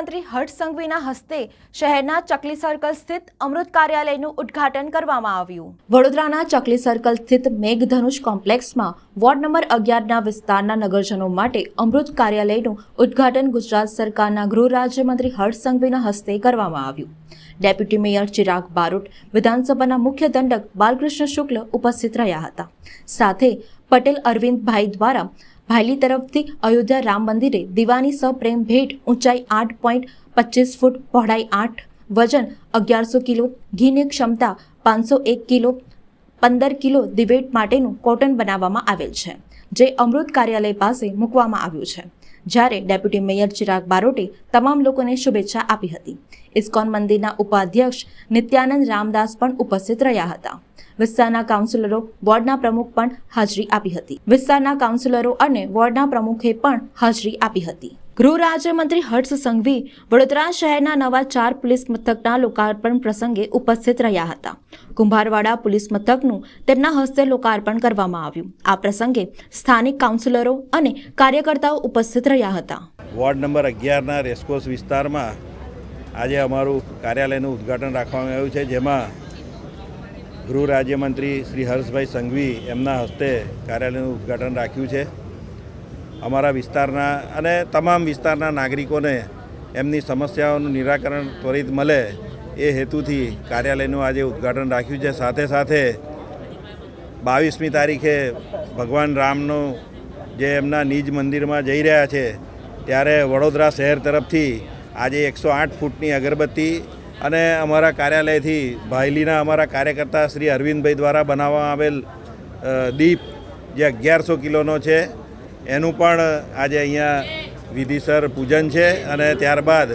મંત્રી હર્ષ સંઘવીના હસ્તે શહેરના ચકલી સર્કલ સ્થિત અમૃત કાર્યાલયનું ઉદ્ઘાટન કરવામાં આવ્યું। વડોદરાના ચકલી સર્કલ સ્થિત મેઘધનુષ કોમ્પ્લેક્સમાં વોર્ડ નંબર 11ના વિસ્તારના નગરજનો માટે અમૃત કાર્યાલયનું ઉદ્ઘાટન ગુજરાત સરકારના ગૃહ રાજ્યમંત્રી હર્ષ સંઘવીના હસ્તે કરવામાં આવ્યું। ડેપ્યુટી મેયર ચિરાગ બારોટ, વિધાનસભાના મુખ્ય દંડક બાલકૃષ્ણ શુક્લ ઉપસ્થિત રહ્યા હતા। સાથે પટેલ અરવિંદભાઈ દ્વારા ભાયલી तरफથી अयोध्या राम मंदिरे दीवानी सप्रेम भेट ऊंचाई 8.25 फूट, पहोळाई 8, वजन 1100 किलो, घीनी क्षमता 501 किलो, 15 किलो दिवेट माटेનું કોટન બનાવવામાં આવેલ છે, જે અમૃત કાર્યાલય પાસે મૂકવામાં આવ્યું છે। જ્યારે ડેપ્યુટી મેયર ચિરાગ બારોટે તમામ લોકોને શુભેચ્છા આપી હતી। ઇસ્કોન મંદિરના ઉપાધ્યક્ષ નિત્યાનંદ રામદાસ પણ ઉપસ્થિત રહ્યા હતા। વિસ્તારના કાઉન્સિલરો, વોર્ડના પ્રમુખ પણ હાજરી આપી હતી। વિસ્તારના કાઉન્સિલરો અને વોર્ડના પ્રમુખે પણ હાજરી આપી હતી। ગૃહ રાજ્યમંત્રી હર્ષ સંઘવી વડોદરા શહેરના નવા 4 પોલીસ મથકના લોકાર્પણ પ્રસંગે ઉપસ્થિત રહ્યા હતા। કુંભારવાડા પોલીસ મથકનું તેમના હસ્તે લોકાર્પણ કરવામાં આવ્યું। આ પ્રસંગે સ્થાનિક કાઉન્સિલરો અને કાર્યકર્તાઓ ઉપસ્થિત રહ્યા હતા। વોર્ડ નંબર 11ના રેસકોર્સ વિસ્તારમાં આજે અમારું કાર્યાલયનું ઉદ્ઘાટન રાખવામાં આવ્યું છે, જેમાં ગૃહ રાજ્યમંત્રી શ્રી હર્ષભાઈ સંઘવી એમના હસ્તે કાર્યાલયનું ઉદ્ઘાટન રાખ્યું છે। અમારા વિસ્તારના અને તમામ વિસ્તારના નાગરિકોને એમની સમસ્યાઓનું નિરાકરણ ત્વરિત મળે એ હેતુથી કાર્યાલયનું આજે ઉદ્ઘાટન રાખ્યું છે। સાથે સાથે 22મી તારીખે ભગવાન રામનો જે એમના નિજ મંદિરમાં જઈ રહ્યા છે, ત્યારે વડોદરા શહેર તરફથી આજે 108 ફૂટની અગરબત્તી અને અમારા કાર્યાલયથી ભાયલીના અમારા કાર્યકર્તા શ્રી અરવિંદભાઈ દ્વારા બનાવવામાં આવેલ દીપ જે 1100 કિલોનો છે, એનું પણ આજે અહીંયા વિધિસર પૂજન છે અને ત્યારબાદ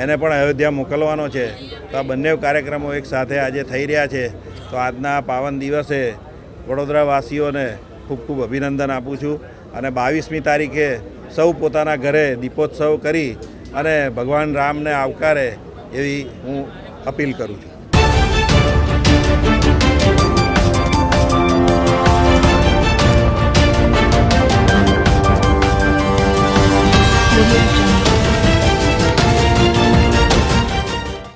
એને પણ અયોધ્યા મોકલવાનો છે। તો આ બંને કાર્યક્રમો એક સાથે આજે થઈ રહ્યા છે। તો આજના પાવન દિવસે વડોદરાવાસીઓને ખૂબ ખૂબ અભિનંદન આપું છું અને 22મી તારીખે સૌ પોતાના ઘરે દીપોત્સવ કરી અને ભગવાન રામને આવકારે એવી હું અપીલ કરું છું।